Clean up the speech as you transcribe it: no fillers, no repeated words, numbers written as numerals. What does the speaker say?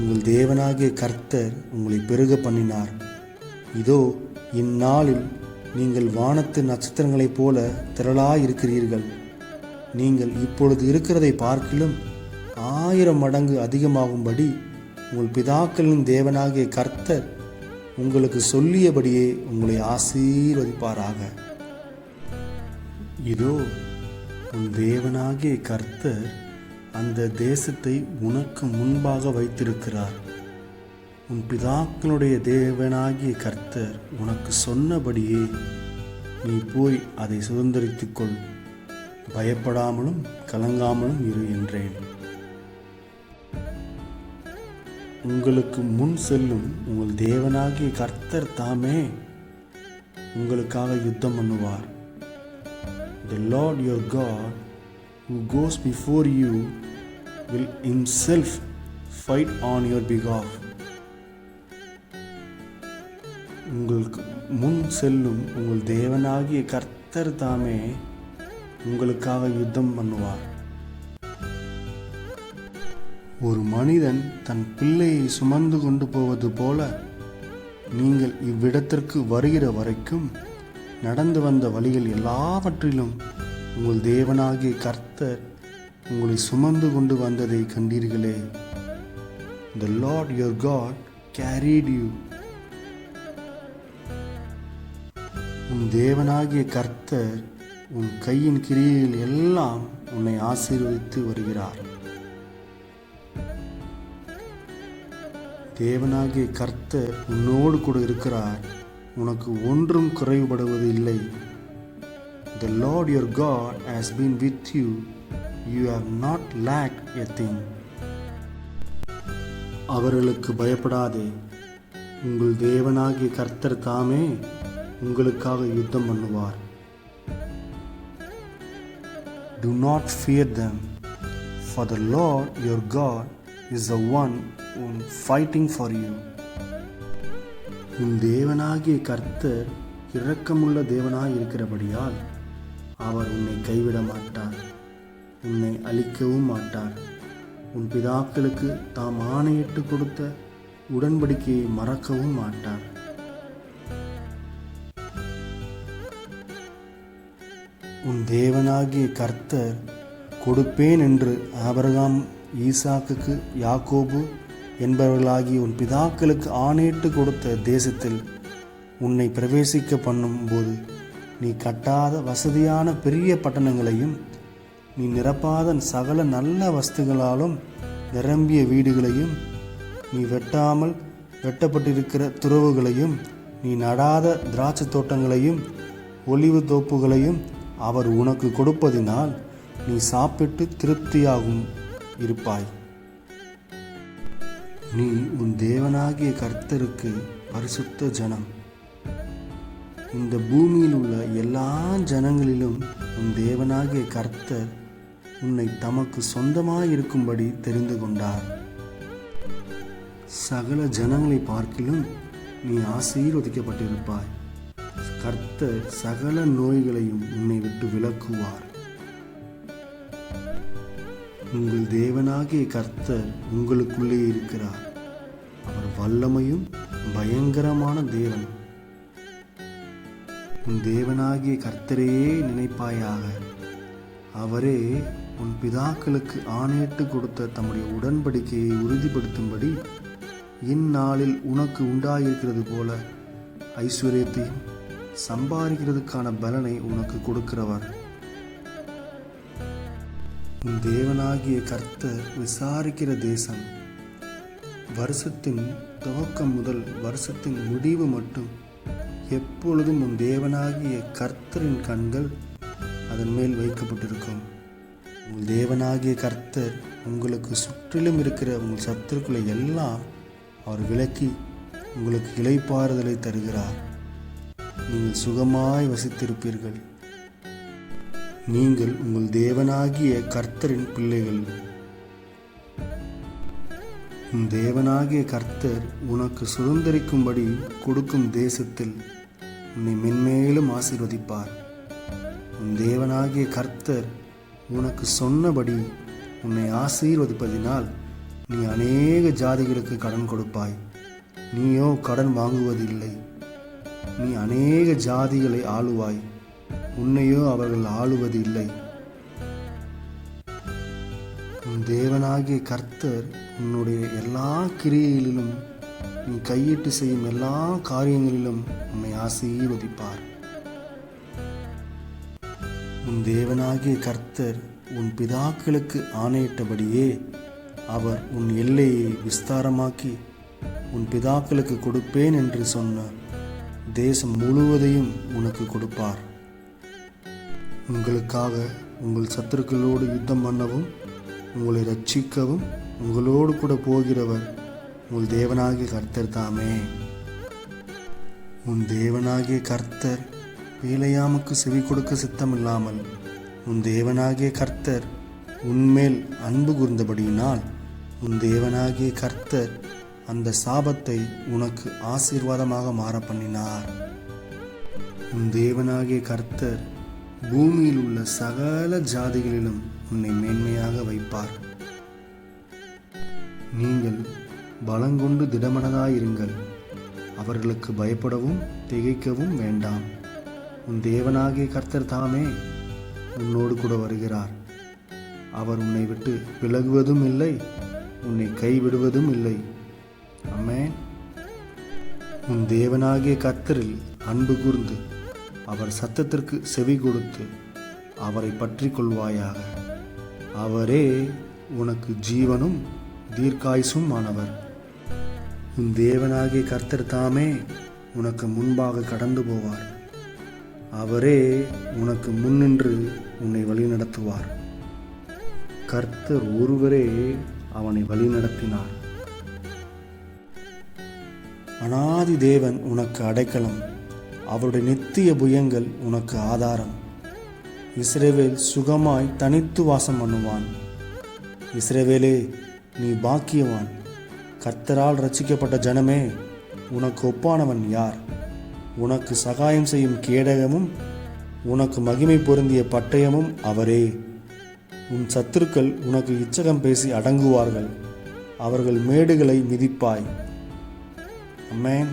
உங்கள் தேவனாகிய கர்த்தர் உங்களை பெருக பண்ணினார். இதோ இந்நாளில் நீங்கள் வானத்து நட்சத்திரங்களைப் போல திரளாயிருக்கிறீர்கள். நீங்கள் இப்பொழுது இருக்கிறதை பார்க்கிலும் 1000 மடங்கு அதிகமாகும்படி உங்கள் பிதாக்களின் தேவனாகிய கர்த்தர் உங்களுக்கு சொல்லியபடியே உங்களை ஆசீர்வதிப்பாராக. இதோ உன் தேவனாகிய கர்த்தர் அந்த தேசத்தை உனக்கு முன்பாக வைத்திருக்கிறார். உன் பிதாக்களுடைய தேவனாகிய கர்த்தர் உனக்கு சொன்னபடியே நீ போய் அதை சுதந்தரித்துக்கொள். பயப்படாமலும் கலங்காமலும் இரு என்றேன். உங்களுக்கு முன் செல்லும் உங்கள் தேவனாகிய கர்த்தர் தாமே உங்களுக்காக யுத்தம் பண்ணுவார். The Lord your God who goes before you will himself fight on your behalf. உங்களுக்கு முன் செல்லும் உங்கள் தேவனாகிய கர்த்தர் தாமே உங்களுக்காக யுத்தம் பண்ணுவார். ஒரு மனிதன் தன் பிள்ளையை சுமந்து கொண்டு போவது போல நீங்கள் இவ்விடத்திற்கு வருகிற வரைக்கும் நடந்து வந்த வழிகள் எல்லாவற்றிலும் உங்கள் தேவனாகிய கர்த்தர் உங்களை சுமந்து கொண்டு வந்ததை கண்டீர்களே. The Lord your God carried you. உன் தேவனாகிய கர்த்தர் உன் கையின் கிரியையில் எல்லாம் உன்னை ஆசீர்வதித்து வருகிறார். தேவனாகிய கர்த்தர் உன்னோடு கூட இருக்கிறார். உனக்கு ஒன்றும் குறைவுபடுவது இல்லை. The Lord your God has been with you. You have not lacked a thing. அவர்களுக்கு பயப்படாதே. உங்கள் தேவனாகிய கர்த்தர் தாமே உங்களுக்காக யுத்தம் பண்ணுவார். Do not fear them, for the Lord your God is the one who is fighting for you. உன் தேவனாகிய கர்த்தர் இரக்கமுள்ள தேவனாய் இருக்கிறபடியால் அவர் உன்னை கைவிட மாட்டார், உன்னை அழிக்கவும் மாட்டார். உன் பிதாக்களுக்கு தாம் ஆணையிட்டு கொடுத்த உடன்படிக்கையை மறக்கவும் மாட்டார். உன் தேவனாகிய கர்த்தர் கொடுப்பேன் என்று ஆபிரகாம், ஈசாக்குக்கு, யாக்கோபு என்பவர்களாகிய உன் பிதாக்களுக்கு ஆணையிட்டு கொடுத்த தேசத்தில் உன்னை பிரவேசிக்க பண்ணும்போது நீ கட்டாத வசதியான பெரிய பட்டணங்களையும் நீ நிரப்பாத சகல நல்ல வஸ்துகளாலும் நிரம்பிய வீடுகளையும் நீ வெட்டாமல் வெட்டப்பட்டிருக்கிற துறவுகளையும் நீ நடாத திராட்சை தோட்டங்களையும் ஒலிவு தோப்புகளையும் அவர் உனக்கு கொடுப்பதினால் நீ சாப்பிட்டு திருப்தியாகும் இருப்பாய். நீ உன் தேவனாகிய கர்த்தருக்கு பரிசுத்த ஜனம். இந்த பூமியில் உள்ள எல்லா ஜனங்களிலும் உன் தேவனாகிய கர்த்தர் உன்னை தமக்கு சொந்தமாயிருக்கும்படி தெரிந்து கொண்டார். சகல ஜனங்களை பார்க்கிலும் நீ ஆசீர்வதிக்கப்பட்டிருப்பாய். கர்த்தர் சகல நோய்களையும் உன்னை விட்டு விலக்குவார். உங்கள் தேவனாகிய கர்த்தர் உங்களுக்குள்ளே இருக்கிறார். அவர் வல்லமையும் பயங்கரமான தேவன். உன் தேவனாகிய கர்த்தரையே நினைப்பாயாக. அவரே உன் பிதாக்களுக்கு ஆணையிட்டு கொடுத்த தம்முடைய உடன்படிக்கையை உறுதிப்படுத்தும்படி இந்நாளில் உனக்கு உண்டாயிருக்கிறது போல ஐஸ்வர்யத்தையும் சம்பாதிக்கிறதுக்கான பலனை உனக்கு கொடுக்கிறவர். உன் தேவனாகிய கர்த்தர் விசாரிக்கிற தேசம். வருஷத்தின் துவக்கம் முதல் வருஷத்தின் முடிவு மட்டும் எப்பொழுதும் உன் தேவனாகிய கர்த்தரின் கண்கள் அதன் மேல் வைக்கப்பட்டிருக்கும். உங்கள் தேவனாகிய கர்த்தர் உங்களுக்கு சுற்றிலும் இருக்கிற உங்கள் சத்துருக்களை எல்லாம் அவர் விலக்கி உங்களுக்கு இளைப்பாறுதலை தருகிறார். நீங்கள் சுகமாய் வசித்திருப்பீர்கள். நீங்கள் உங்கள் தேவனாகிய கர்த்தரின் பிள்ளைகள். உன் தேவனாகிய கர்த்தர் உனக்கு சுதந்தரிக்கும்படி கொடுக்கும் தேசத்தில் உன்னை மென்மேலும் ஆசீர்வதிப்பார். உன் தேவனாகிய கர்த்தர் உனக்கு சொன்னபடி உன்னை ஆசீர்வதிப்பதினால் நீ அநேக ஜாதிகளுக்கு கடன் கொடுப்பாய், நீயோ கடன் வாங்குவதில்லை. நீ அநேக ஜாதிகளை ஆளுவாய், உன்னையோ அவர்கள் ஆளுவது இல்லை. உன் தேவனாகிய கர்த்தர் உன்னுடைய எல்லா கிரியைகளிலும் நீ கையிட்டு செய்யும் எல்லா காரியங்களிலும் உன்னை ஆசீர்வதிப்பார். உன் தேவனாகிய கர்த்தர் உன் பிதாக்களுக்கு ஆணையிட்டபடியே அவர் உன் எல்லையை விஸ்தாரமாக்கி உன் பிதாக்களுக்கு கொடுப்பேன் என்று சொன்ன தேசம் முழுவதையும் உனக்கு கொடுப்பார். உங்களுக்காக உங்கள் சத்துருக்களோடு யுத்தம் பண்ணவும் உங்களை ரட்சிக்கவும் உங்களோடு கூட போகிறவர் உங்கள் தேவனாகிய கர்த்தர் தாமே. உன் தேவனாகிய கர்த்தர் பேலையாமுக்கு செவி கொடுக்க சித்தமில்லாமல் உன் தேவனாகிய கர்த்தர் உன்மேல் அன்பு கூர்ந்தபடியினால் உன் தேவனாகிய கர்த்தர் அந்த சாபத்தை உனக்கு ஆசீர்வாதமாக மாற பண்ணினார். உன் தேவனாகிய கர்த்தர் பூமியில் உள்ள சகல ஜாதிகளிலும் உன்னை மேன்மையாக வைப்பார். நீங்கள் பலங்கொண்டு திடமனதாயிருங்கள், அவர்களுக்கு பயப்படவும் திகைக்கவும் வேண்டாம். உன் தேவனாகிய கர்த்தர் தாமே உன்னோடு கூட வருகிறார். அவர் உன்னை விட்டு விலகுவதும் இல்லை, உன்னை கைவிடுவதும் இல்லை. ஆமென். உன் தேவனாகிய கர்த்தரில் அன்பு கூர்ந்து அவர் சத்தத்திற்கு செவி கொடுத்து அவரை பற்றி கொள்வாயாக. அவரே உனக்கு ஜீவனும் தீர்க்காயுசும் ஆனவர். உன் தேவனாகிய கர்த்தர் தாமே உனக்கு முன்பாக கடந்து போவார். அவரே உனக்கு முன்னின்று உன்னை வழிநடத்துவார். கர்த்தர் ஒருவரே அவனை வழிநடத்தினார். அநாதி தேவன் உனக்கு அடைக்கலம், அவருடைய நித்திய புயங்கள் உனக்கு ஆதாரம். இஸ்ரவேல் சுகமாய் தனித்து வாசம் பண்ணுவான். இஸ்ரவேலே, நீ பாக்கியவான். கர்த்தரால் ரட்சிக்கப்பட்ட ஜனமே, உனக்கு ஒப்பானவன் யார்? உனக்கு சகாயம் செய்யும் கேடகமும் உனக்கு மகிமை பொருந்திய பட்டயமும் அவரே. உன் சத்துருக்கள் உனக்கு இச்சகம் பேசி அடங்குவார்கள், அவர்கள் மேடுகளை மிதிப்பாய். ஆமென்.